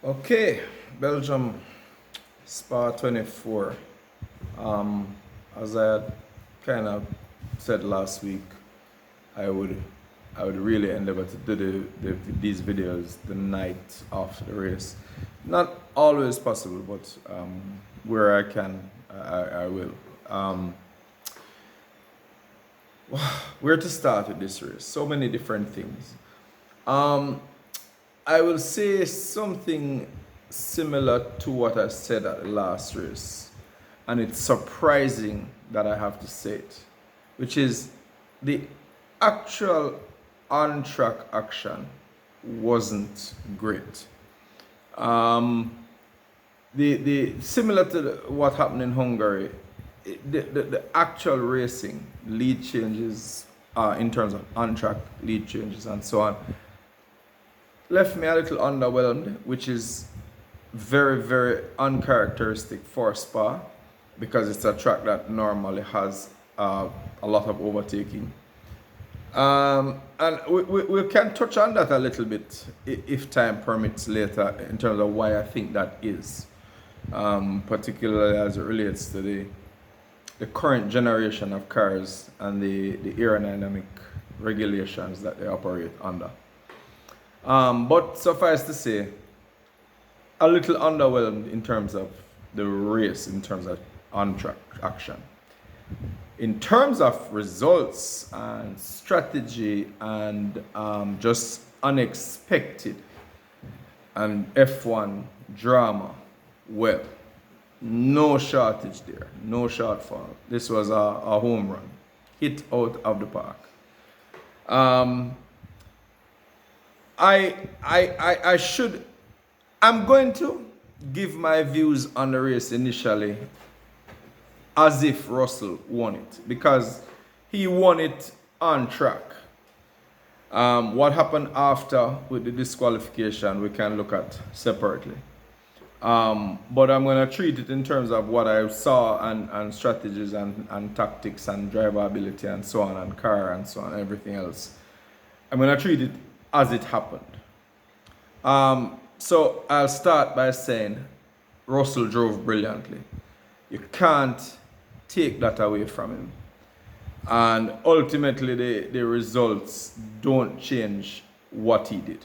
Okay, Belgium Spa 24. As I had kind of said last week, I would I would really endeavor to do these videos the night after the race. Not always possible, but where I can, I will. Um, where to start with this race? So many different things. Um, I will say something similar to what I said at the last race, and it's surprising that I have to say it, which is the actual on track action wasn't great. Um, the similar to what happened in Hungary, the actual racing lead changes in terms of on track lead changes and so on left me a little underwhelmed, which is very, very uncharacteristic for Spa because it's a track that normally has a lot of overtaking. And we can touch on that a little bit if time permits later in terms of why I think that is, particularly as it relates to the current generation of cars and the aerodynamic regulations that they operate under. But suffice to say, a little underwhelmed in terms of the race, in terms of on-track action. In terms of results and strategy and just unexpected and F1 drama, well, no shortage there, no shortfall. This was a home run, hit out of the park. I should. I'm going to give my views on the race initially as if Russell won it because he won it on track. What happened after with the disqualification we can look at separately. But I'm going to treat it in terms of what I saw and strategies and tactics and driver ability and so on and car and so on, everything else. I'm going to treat it as it happened. So I'll start by saying Russell drove brilliantly. You can't take that away from him. And ultimately, the results don't change what he did.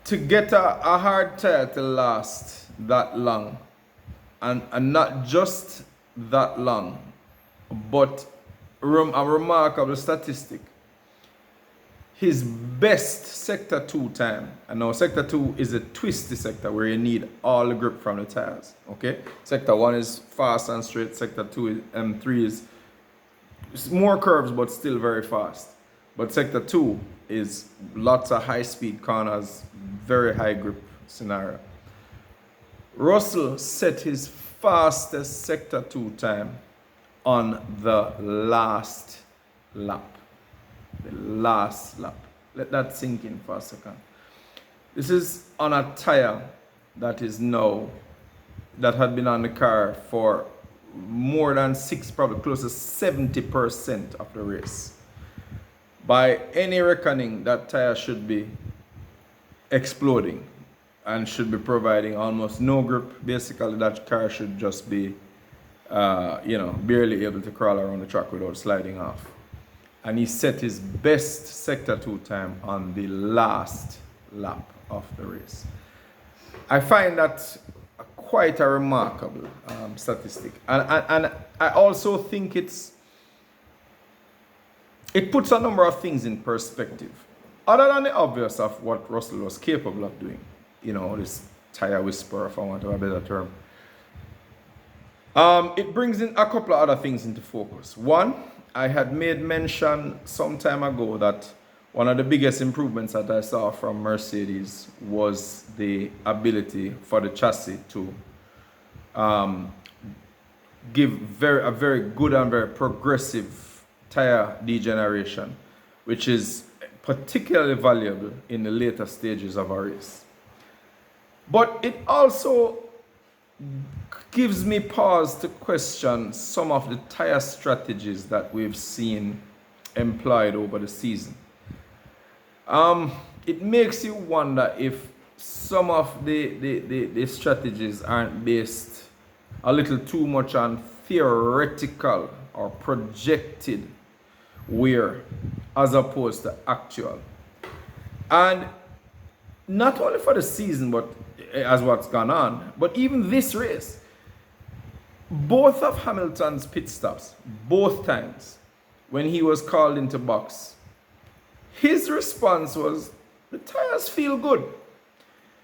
To get a hard tire to last that long, and not just that long, but a remarkable statistic. His best sector 2 time, and now sector 2 is a twisty sector where you need all the grip from the tires. Okay, sector 1 is fast and straight. Sector 2 is 3 is more curves but still very fast. But sector 2 is lots of high speed corners, very high grip scenario. Russell set his fastest sector 2 time on the last lap. The last lap. Let that sink in for a second. This is on a tire that had been on the car for more than 6, probably close to 70% of the race. By any reckoning, that tire should be exploding and should be providing almost no grip. Basically, that car should just be, barely able to crawl around the track without sliding off. And he set his best sector 2 time on the last lap of the race. I find that quite a remarkable statistic. And I also think it puts a number of things in perspective. Other than the obvious of what Russell was capable of doing, this tire whisperer, for want of a better term. It brings in a couple of other things into focus. One, I had made mention some time ago that one of the biggest improvements that I saw from Mercedes was the ability for the chassis to give a very good and very progressive tire degeneration, which is particularly valuable in the later stages of a race. But it also gives me pause to question some of the tire strategies that we've seen employed over the season. It makes you wonder if some of the strategies aren't based a little too much on theoretical or projected wear as opposed to actual. And not only for the season, but as what's gone on, but even this race, both of Hamilton's pit stops, both times when he was called into box, his response was, the tires feel good.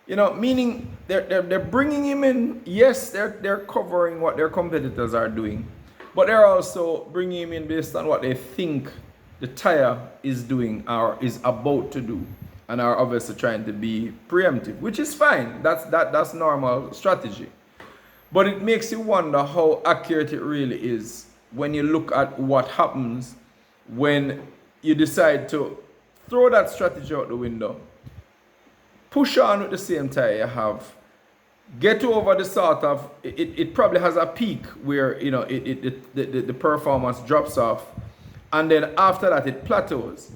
Meaning they're bringing him in. Yes, they're covering what their competitors are doing, but they're also bringing him in based on what they think the tire is doing or is about to do, and are obviously trying to be preemptive, which is fine. That's normal strategy. But it makes you wonder how accurate it really is when you look at what happens when you decide to throw that strategy out the window, push on with the same tire you have, get over the sort of, it probably has a peak where, the performance drops off, and then after that it plateaus.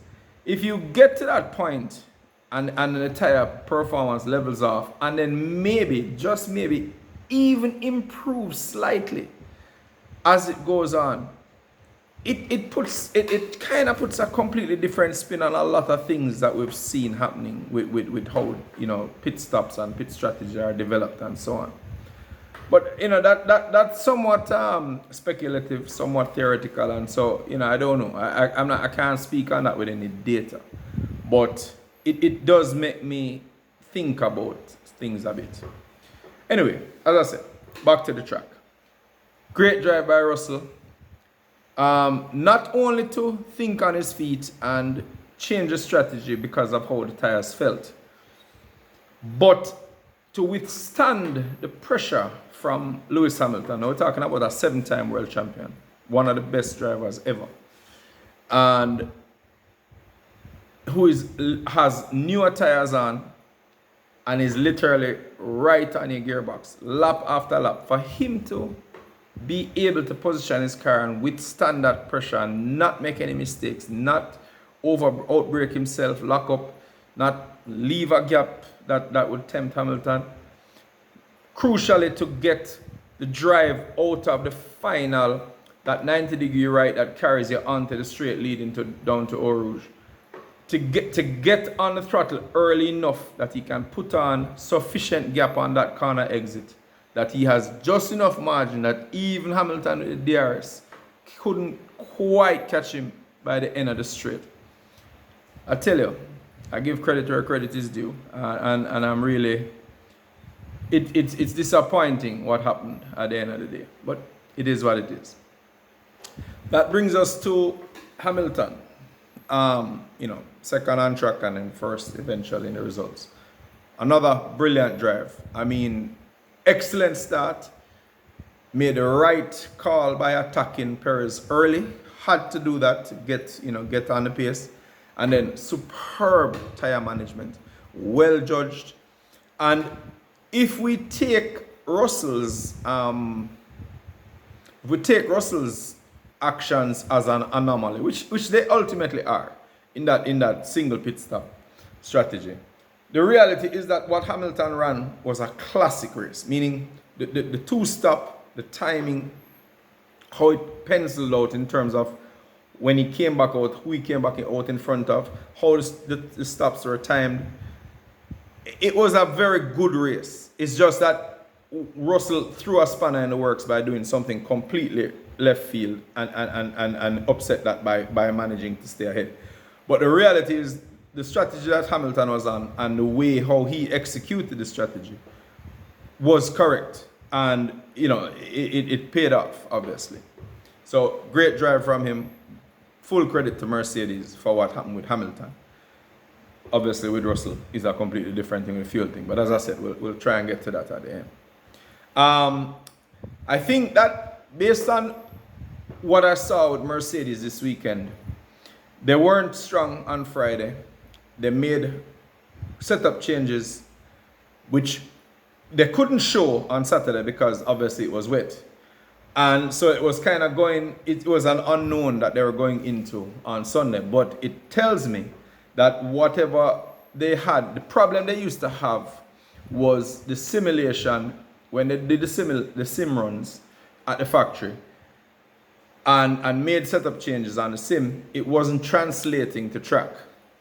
If you get to that point and the tire performance levels off, and then maybe, just maybe, even improve slightly as it goes on, it kind of puts a completely different spin on a lot of things that we've seen happening with how pit stops and pit strategy are developed and so on. But that's somewhat speculative, somewhat theoretical, and so I don't know. I can't speak on that with any data, but it does make me think about things a bit. Anyway, as I said, back to the track. Great drive by Russell. Not only to think on his feet and change the strategy because of how the tires felt, but to withstand the pressure from Lewis Hamilton. Now we're talking about a 7-time world champion, one of the best drivers ever, and who has newer tires on and is literally right on your gearbox, lap after lap. For him to be able to position his car and withstand that pressure and not make any mistakes, not outbrake himself, lock up, not leave a gap that would tempt Hamilton. Crucially, to get the drive out of the final, that 90-degree right that carries you onto the straight leading down to Eau Rouge. To get on the throttle early enough that he can put on sufficient gap on that corner exit, that he has just enough margin that even Hamilton with the DRS couldn't quite catch him by the end of the straight. I tell you, I give credit where credit is due, and I'm really, it's disappointing what happened at the end of the day, but it is what it is. That brings us to Hamilton. Second on track and then first eventually in the results. Another brilliant drive. Excellent start. Made the right call by attacking Perez early. Had to do that to get on the pace. And then superb tire management. Well judged. And if we take Russell's actions as an anomaly, which they ultimately are in that single pit stop strategy, the reality is that what Hamilton ran was a classic race, meaning the two-stop, the timing, how it penciled out in terms of when he came back out, who he came back out in front of, how the stops were timed. It was a very good race. It's just that Russell threw a spanner in the works by doing something completely left field and upset that by managing to stay ahead. But the reality is the strategy that Hamilton was on and the way how he executed the strategy was correct. And, it paid off, obviously. So, great drive from him. Full credit to Mercedes for what happened with Hamilton. Obviously, with Russell, it's a completely different thing with fuel thing. But as I said, we'll try and get to that at the end. I think that based on what I saw with Mercedes this weekend, they weren't strong on Friday. They made setup changes, which they couldn't show on Saturday because obviously it was wet. And so it was kind of it was an unknown that they were going into on Sunday. But it tells me that whatever they had, the problem they used to have was the simulation when they did the sim runs at the factory and made setup changes on the sim, it wasn't translating to track.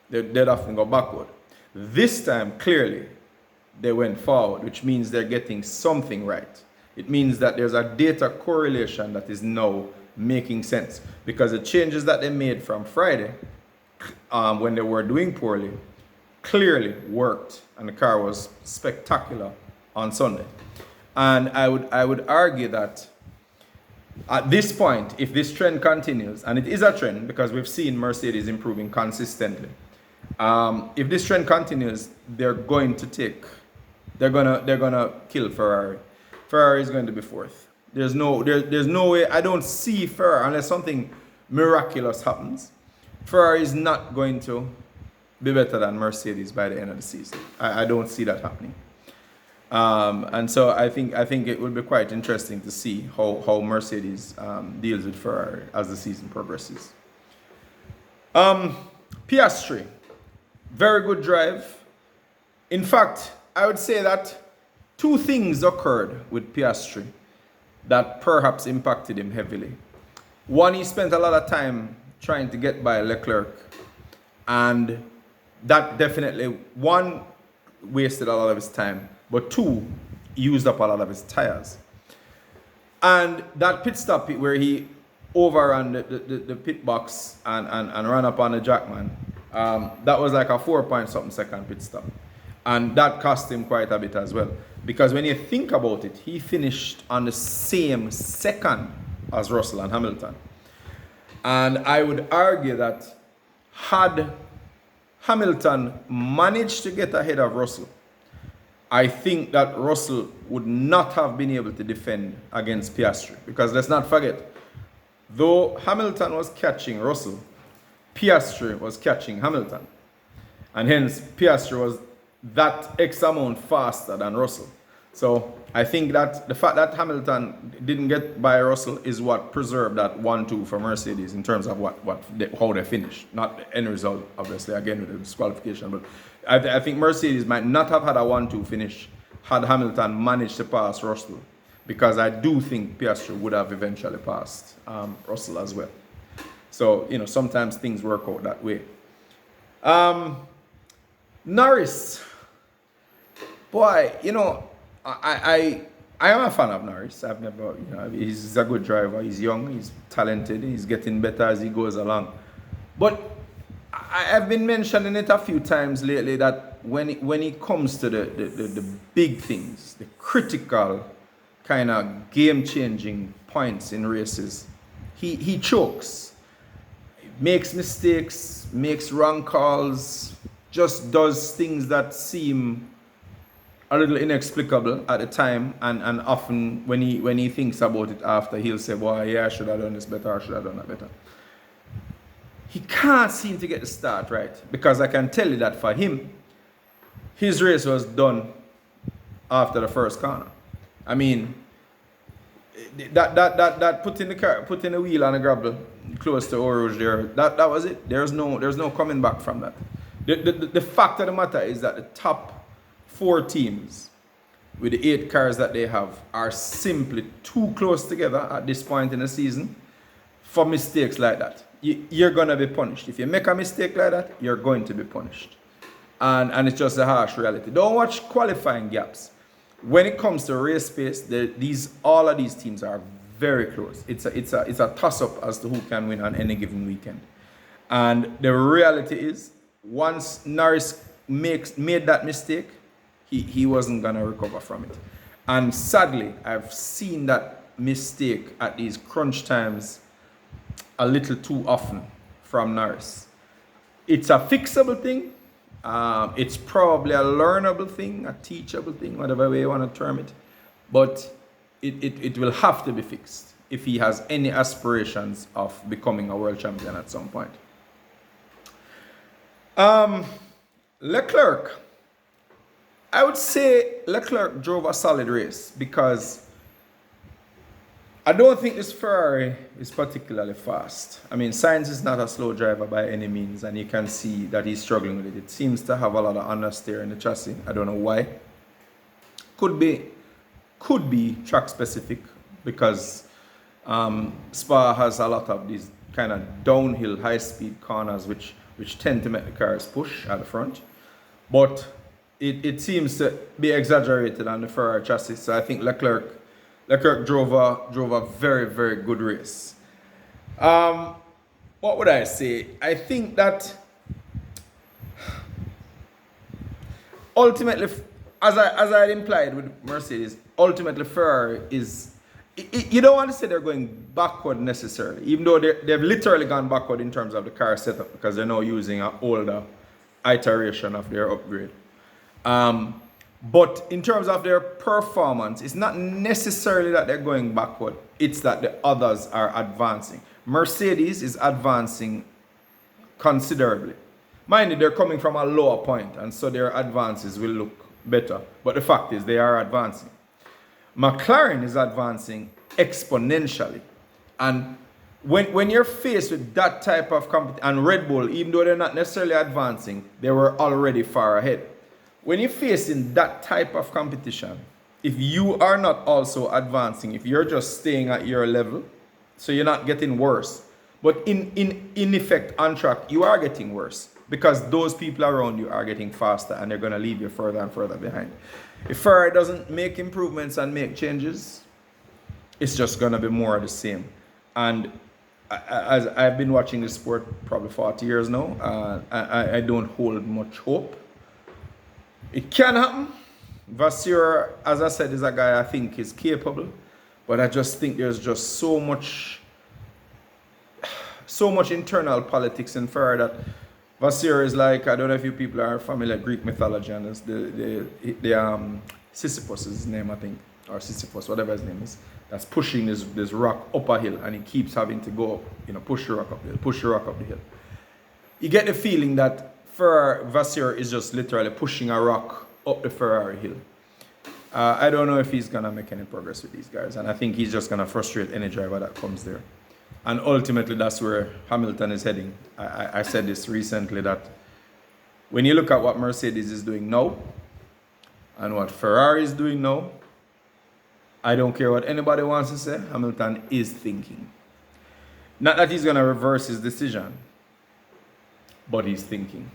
They'd often go backward. This time, clearly, they went forward, which means they're getting something right. It means that there's a data correlation that is now making sense, because the changes that they made from Friday, when they were doing poorly, clearly worked, and the car was spectacular on Sunday. And I would argue that at this point, if this trend continues, and it is a trend because we've seen Mercedes improving consistently, if this trend continues, they're gonna kill Ferrari. Ferrari is going to be fourth. There's no way. I don't see Ferrari unless something miraculous happens. Ferrari is not going to be better than Mercedes by the end of the season. I don't see that happening. And so I think it will be quite interesting to see how Mercedes deals with Ferrari as the season progresses. Piastri, very good drive. In fact, I would say that two things occurred with Piastri that perhaps impacted him heavily. One, he spent a lot of time trying to get by Leclerc, and that definitely, one, wasted a lot of his time, but two, used up a lot of his tires. And that pit stop where he overran the pit box and ran up on the jackman, that was like a 4-point-something second pit stop. And that cost him quite a bit as well. Because when you think about it, he finished on the same second as Russell and Hamilton. And I would argue that had Hamilton managed to get ahead of Russell, I think that Russell would not have been able to defend against Piastri. Because let's not forget, though Hamilton was catching Russell, Piastri was catching Hamilton. And hence, Piastri was that X amount faster than Russell. So I think that the fact that Hamilton didn't get by Russell is what preserved that 1-2 for Mercedes in terms of how they finished. Not the end result, obviously, again with the disqualification. But I think Mercedes might not have had a 1-2 finish had Hamilton managed to pass Russell, because I do think Piastri would have eventually passed Russell as well. So, sometimes things work out that way. Norris. Boy, I am a fan of Norris. I've never, he's a good driver. He's young, he's talented, he's getting better as he goes along. But I've been mentioning it a few times lately that when it comes to the big things, the critical kind of game-changing points in races, he chokes, makes mistakes, makes wrong calls, just does things that seem a little inexplicable at the time, and often when he thinks about it after, he'll say, well, yeah, I should have done this better, I should have done that better. He can't seem to get the start right, because I can tell you that for him, his race was done after the first corner. I mean, that putting the wheel on the gravel close to Eau Rouge there, that was it. There's no coming back from that. The fact of the matter is that the top 4 teams with the 8 cars that they have are simply too close together at this point in the season for mistakes like that. You're going to be punished. If you make a mistake like that, you're going to be punished. And it's just a harsh reality. Don't watch qualifying gaps. When it comes to race pace, all of these teams are very close. It's a toss-up as to who can win on any given weekend. And the reality is, once Norris made that mistake, he wasn't going to recover from it. And sadly, I've seen that mistake at these crunch times a little too often from Norris. It's a fixable thing. It's probably a learnable thing, a teachable thing, whatever way you want to term it. But it will have to be fixed if he has any aspirations of becoming a world champion at some point. Leclerc. I would say Leclerc drove a solid race, because I don't think this Ferrari is particularly fast. I mean, Sainz is not a slow driver by any means, and you can see that he's struggling with it. It seems to have a lot of understeer in the chassis. I don't know why. Could be track specific because Spa has a lot of these kind of downhill high speed corners which tend to make the cars push at the front. But it seems to be exaggerated on the Ferrari chassis. So I think Leclerc drove a very, very good race. What would I say? I think that ultimately, as I had implied with Mercedes, ultimately Ferrari is. You don't want to say they're going backward necessarily, even though they've literally gone backward in terms of the car setup because they're now using an older iteration of their upgrade. But in terms of their performance, it's not necessarily that they're going backward. It's that the others are advancing. Mercedes is advancing considerably. Mind you, they're coming from a lower point, and so their advances will look better. But the fact is, they are advancing. McLaren is advancing exponentially. And when you're faced with that type of competition, and Red Bull, even though they're not necessarily advancing, they were already far ahead. When you're facing that type of competition, if you are not also advancing, if you're just staying at your level, so you're not getting worse, but in effect on track, you are getting worse because those people around you are getting faster and they're going to leave you further and further behind. If Ferrari doesn't make improvements and make changes, it's just going to be more of the same. And as I've been watching this sport probably 40 years now, I don't hold much hope. It can happen. Vasseur, as I said, is a guy I think is capable, but I just think there's just so much internal politics in Ferrari that Vasseur is like, I don't know if you people are familiar with Greek mythology, and it's the Sisyphus is his name, I think, or Sisyphus, whatever his name is, that's pushing this rock up a hill, and he keeps having to go up, push the rock up the hill, push the rock up the hill. You get the feeling that Vasseur is just literally pushing a rock up the Ferrari hill. I don't know if he's going to make any progress with these guys, and I think he's just going to frustrate any driver that comes there. And ultimately, that's where Hamilton is heading. I said this recently that when you look at what Mercedes is doing now and what Ferrari is doing now, I don't care what anybody wants to say, Hamilton is thinking. Not that he's going to reverse his decision, but he's thinking.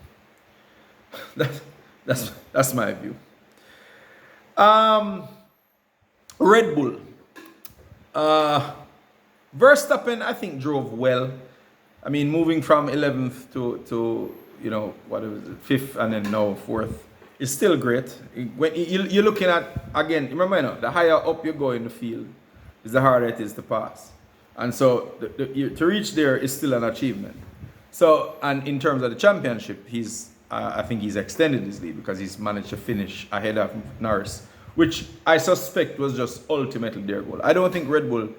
That's my view. Red Bull. Verstappen, I think, drove well. I mean, moving from 11th to what was it, 5th and then now 4th is still great. When you're looking at, again, remember, the higher up you go in the field, is the harder it is to pass. And so to reach there is still an achievement. So, and in terms of the championship, I think he's extended his lead because he's managed to finish ahead of Norris, which I suspect was just ultimately their goal. I don't think Red Bull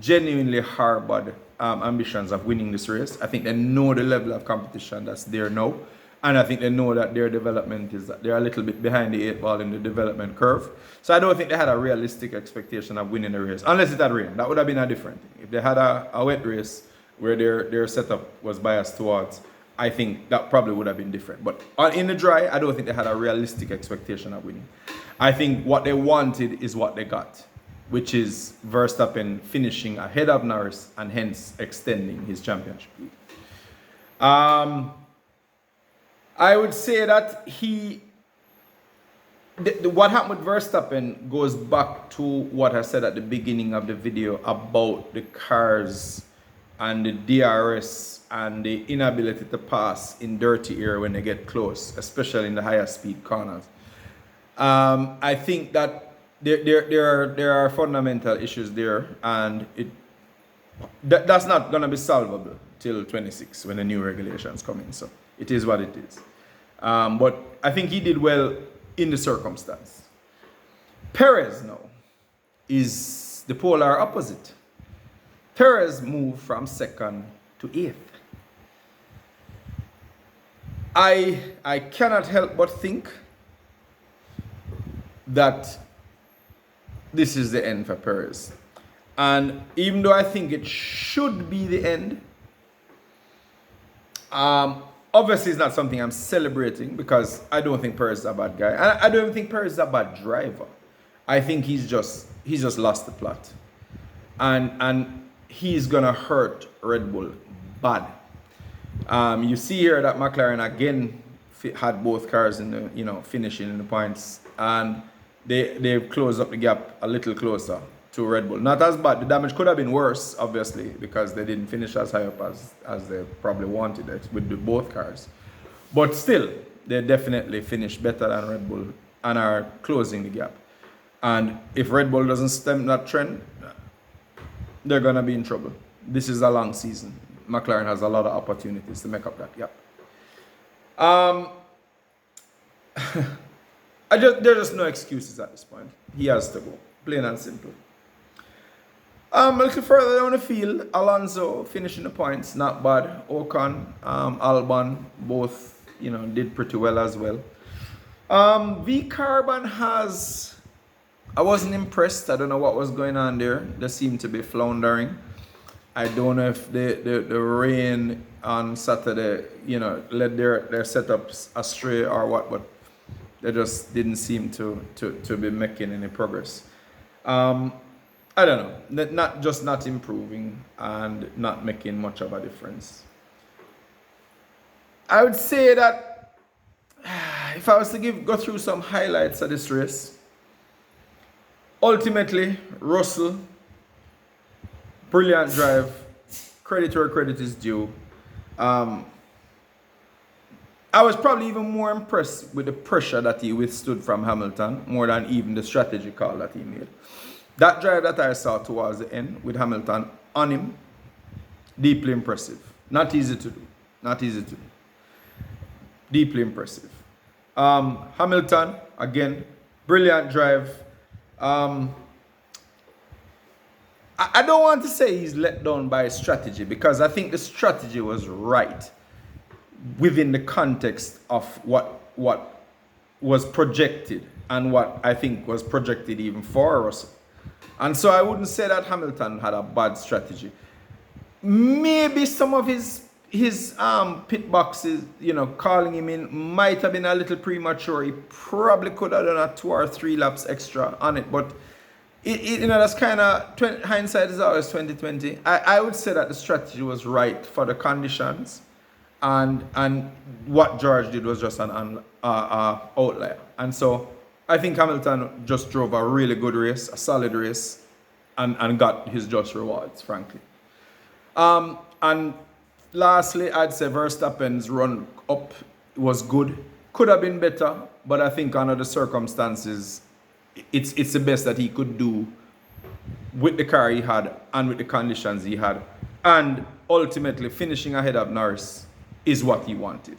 genuinely harbored ambitions of winning this race. I think they know the level of competition that's there now, and I think they know that their development is that they're a little bit behind the 8 ball in the development curve. So I don't think they had a realistic expectation of winning the race, unless it had rained. That would have been a different thing. If they had a wet race where their setup was biased towards, I think that probably would have been different. But in the dry, I don't think they had a realistic expectation of winning. I think what they wanted is what they got, which is Verstappen finishing ahead of Norris and hence extending his championship. I would say that what happened with Verstappen goes back to what I said at the beginning of the video about the cars and the DRS and the inability to pass in dirty air when they get close, especially in the higher speed corners. I think that there are fundamental issues there, and that's not going to be solvable till 26 when the new regulations come in. So it is what it is. But I think he did well in the circumstance. Perez now is the polar opposite. Perez moved from 2nd to 8th. I cannot help but think that this is the end for Perez. And even though I think it should be the end, obviously it's not something I'm celebrating because I don't think Perez is a bad guy. And I don't even think Perez is a bad driver. I think he's just lost the plot, and he's gonna hurt Red Bull bad. You see here that McLaren again had both cars in the finishing in the points, and they've closed up the gap a little closer to Red Bull. Not as bad. The damage could have been worse, obviously, because they didn't finish as high up as they probably wanted it with both cars. But still, they definitely finished better than Red Bull and are closing the gap. And if Red Bull doesn't stem that trend, they're going to be in trouble. This is a long season. McLaren has a lot of opportunities to make up that gap. There's just no excuses at this point. He has to go, plain and simple. A little further down the field, Alonso finishing the points, not bad. Ocon, Albon, both did pretty well as well. V-Carbon has, I wasn't impressed. I don't know what was going on there. They seemed to be floundering. I don't know if the rain on Saturday, led their setups astray or what, but they just didn't seem to be making any progress. I don't know, not improving and not making much of a difference. I would say that if I was to go through some highlights of this race, ultimately, Russell, brilliant drive, credit where credit is due. I was probably even more impressed with the pressure that he withstood from Hamilton, more than even the strategy call that he made. That drive that I saw towards the end with Hamilton on him, deeply impressive. Not easy to do. Deeply impressive. Hamilton, again, brilliant drive. I don't want to say he's let down by strategy, because I think the strategy was right within the context of what was projected and what I think was projected even for Russell. And so I wouldn't say that Hamilton had a bad strategy. Maybe some of his pit boxes, calling him in might have been a little premature. He probably could have done a 2 or 3 laps extra on it, but that's kind of hindsight is always 2020. I would say that the strategy was right for the conditions, and what George did was just an outlier. And so I think Hamilton just drove a really good race, a solid race, and got his just rewards, frankly. And lastly, I'd say Verstappen's run up was good. Could have been better, but I think under the circumstances, it's the best that he could do with the car he had and with the conditions he had. And ultimately, finishing ahead of Norris is what he wanted.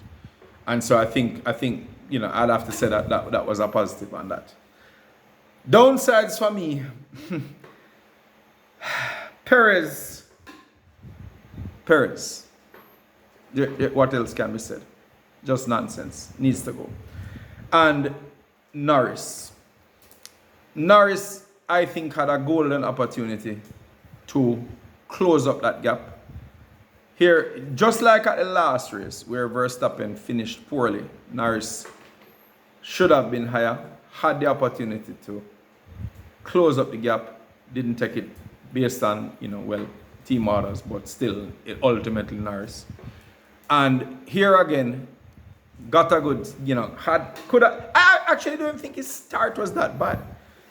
And so I think I'd have to say that was a positive on that. Downsides for me, Perez. What else can be said? Just nonsense. Needs to go. And Norris, I think, had a golden opportunity to close up that gap. Here, just like at the last race where Verstappen finished poorly, Norris should have been higher, had the opportunity to close up the gap, didn't take it based on, team orders, but still, it ultimately Norris. And here again, got a good, I actually don't think his start was that bad.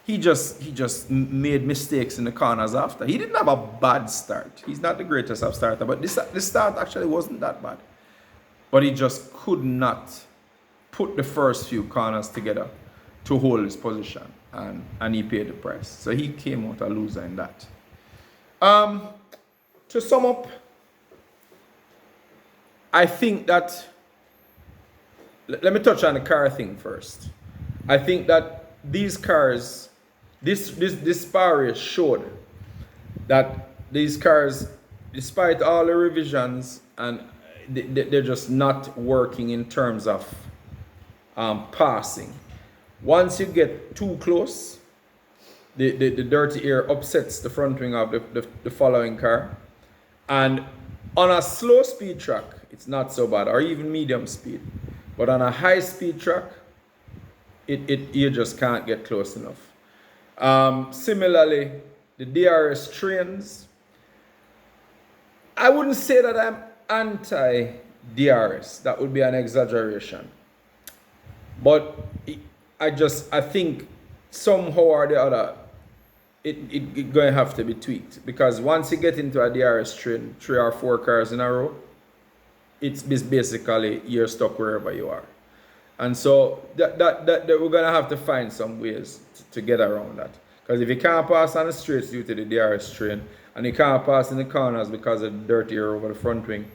He just made mistakes in the corners after. He didn't have a bad start. He's not the greatest of starter, but this start actually wasn't that bad. But he just could not put the first few corners together to hold his position, and he paid the price. So he came out a loser in that. To sum up, I think that, let me touch on the car thing first. I think that these cars, this Spa race showed that these cars, despite all the revisions, and they're just not working in terms of passing. Once you get too close, the dirty air upsets the front wing of the following car. And on a slow speed track, it's not so bad, or even medium speed. But on a high speed track, you just can't get close enough. Similarly, the DRS trains. I wouldn't say that I'm anti-DRS. That would be an exaggeration. But I think somehow or the other, it going to have to be tweaked. Because once you get into a DRS train, 3 or 4 cars in a row, it's basically you're stuck wherever you are. And so that we're going to have to find some ways to get around that. Because if you can't pass on the straights due to the DRS train, and you can't pass in the corners because of the dirty air over the front wing,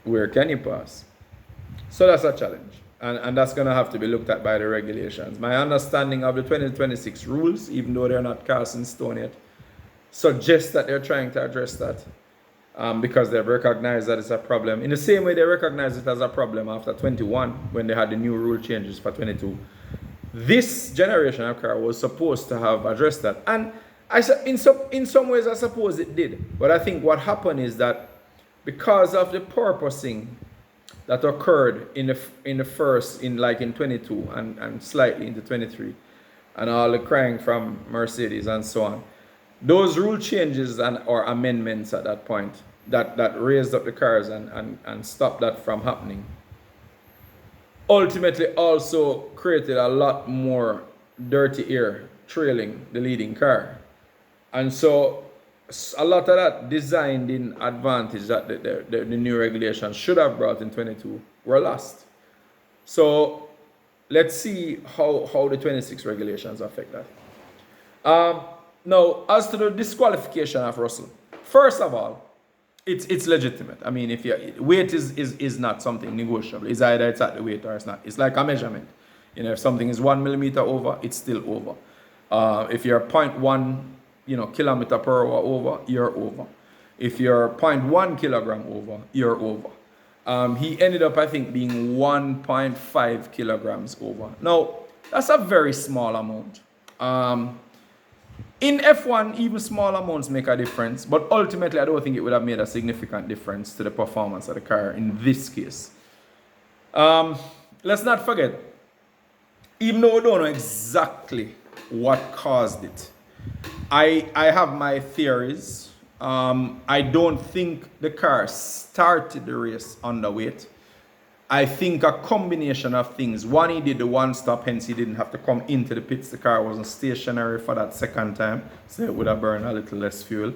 where can you pass? So that's a challenge. And that's going to have to be looked at by the regulations. My understanding of the 2026 rules, even though they're not cast in stone yet, suggests that they're trying to address that. Because they've recognized that it's a problem. In the same way they recognized it as a problem after 21, when they had the new rule changes for 22. This generation of car was supposed to have addressed that. And in some ways, I suppose it did. But I think what happened is that because of the purposing that occurred in the 22 and slightly into 23, and all the crying from Mercedes and so on, those rule changes or amendments at that point that raised up the cars and stopped that from happening, ultimately also created a lot more dirty air trailing the leading car. And so a lot of that designed in advantage that the new regulations should have brought in 22 were lost. So let's see how the 26 regulations affect that. Now, as to the disqualification of Russell, first of all, it's legitimate. I mean, if weight is not something negotiable. It's either it's at the weight or it's not. It's like a measurement. If something is 1 millimeter over, it's still over. If you're 0.1 kilometer per hour over, you're over. If you're 0.1 kilogram over, you're over. He ended up, I think, being 1.5 kilograms over. Now, that's a very small amount. In F1, even small amounts make a difference, but ultimately I don't think it would have made a significant difference to the performance of the car in this case. Let's not forget, even though we don't know exactly what caused it, I have my theories. I don't think the car started the race underweight. I think a combination of things. One, he did the one stop, hence he didn't have to come into the pits. The car wasn't stationary for that second time, so it would have burned a little less fuel.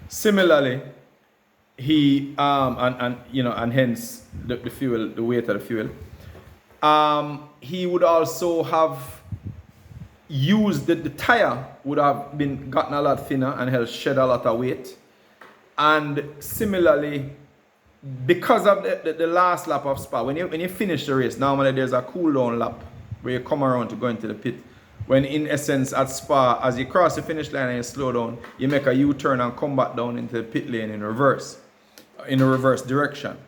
Similarly, he and hence the fuel, the weight of the fuel. He would also have used the tire would have gotten a lot thinner and held shed a lot of weight. And similarly, because of the last lap of Spa, when you finish the race, normally there's a cool down lap where you come around to go into the pit. When in essence at Spa, as you cross the finish line and you slow down, you make a U-turn and come back down into the pit lane in the reverse direction.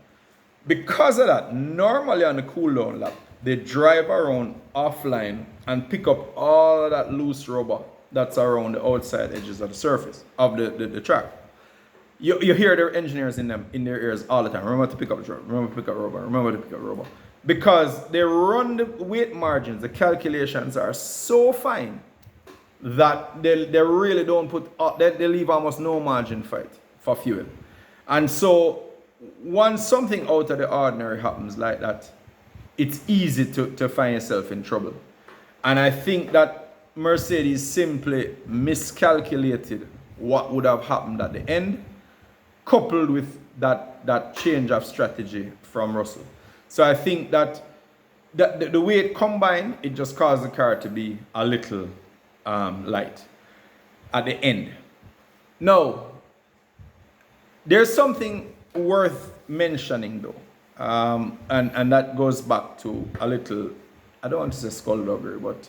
Because of that, normally on the cool down lap, they drive around offline and pick up all of that loose rubber that's around the outside edges of the surface of the track. You hear their engineers in their ears all the time. Remember to pick up rubber. Remember to pick up rubber. Remember to pick up rubber. Because they run the weight margins, the calculations are so fine that they really don't they leave almost no margin for fuel. And so once something out of the ordinary happens like that, it's easy to find yourself in trouble. And I think that Mercedes simply miscalculated what would have happened at the end, coupled with that change of strategy from Russell. So I think that the weight combined, it just caused the car to be a little light at the end. Now, there's something worth mentioning though, and that goes back to a little, I don't want to say skullduggery, but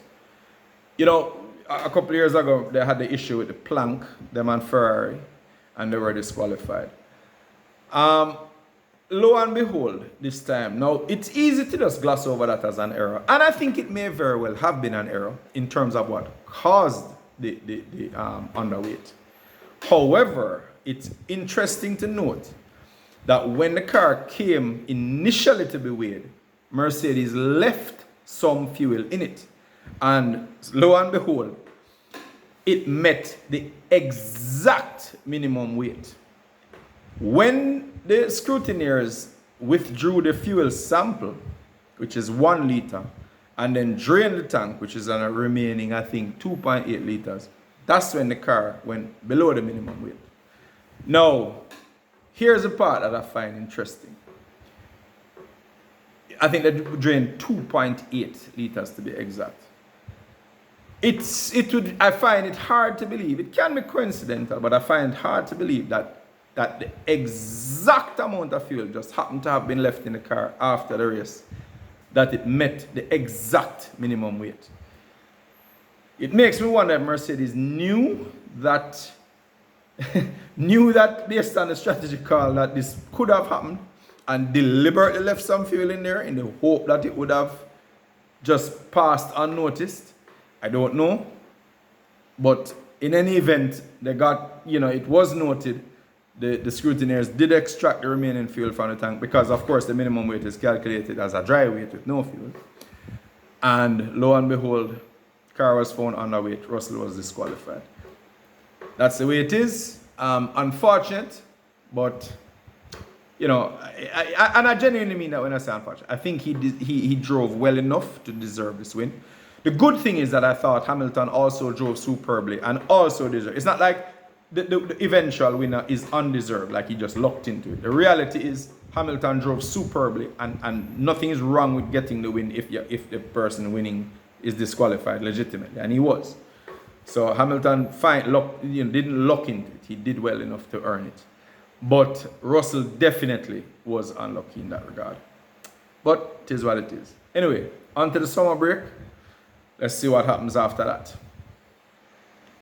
a couple of years ago they had the issue with the plank, them and Ferrari, and they were disqualified. Lo and behold, this time, now it's easy to just gloss over that as an error, and I think it may very well have been an error in terms of what caused the underweight. However, it's interesting to note that when the car came initially to be weighed, Mercedes left some fuel in it, and lo and behold, it met the exact minimum weight. When the scrutineers withdrew the fuel sample, which is 1 liter, and then drained the tank, which is on a remaining, I think, 2.8 liters, that's when the car went below the minimum weight. Now, here's the part that I find interesting. I think they drained 2.8 liters to be exact. I find it hard to believe. It can be coincidental, but I find it hard to believe that the exact amount of fuel just happened to have been left in the car after the race, that it met the exact minimum weight. It makes me wonder if Mercedes knew that based on the strategy call that this could have happened and deliberately left some fuel in there in the hope that it would have just passed unnoticed. I don't know. But in any event, they got, it was noted. The scrutineers did extract the remaining fuel from the tank because, of course, the minimum weight is calculated as a dry weight with no fuel. And lo and behold, car was found underweight. Russell was disqualified. That's the way it is. Unfortunate, but, and I genuinely mean that when I say unfortunate. I think he drove well enough to deserve this win. The good thing is that I thought Hamilton also drove superbly and also deserved. It's not like the eventual winner is undeserved, like he just locked into it. The reality is Hamilton drove superbly, and nothing is wrong with getting the win if the person winning is disqualified legitimately, and he was. So Hamilton didn't lock into it. He did well enough to earn it. But Russell definitely was unlucky in that regard. But it is what it is. Anyway, on to the summer break. Let's see what happens after that.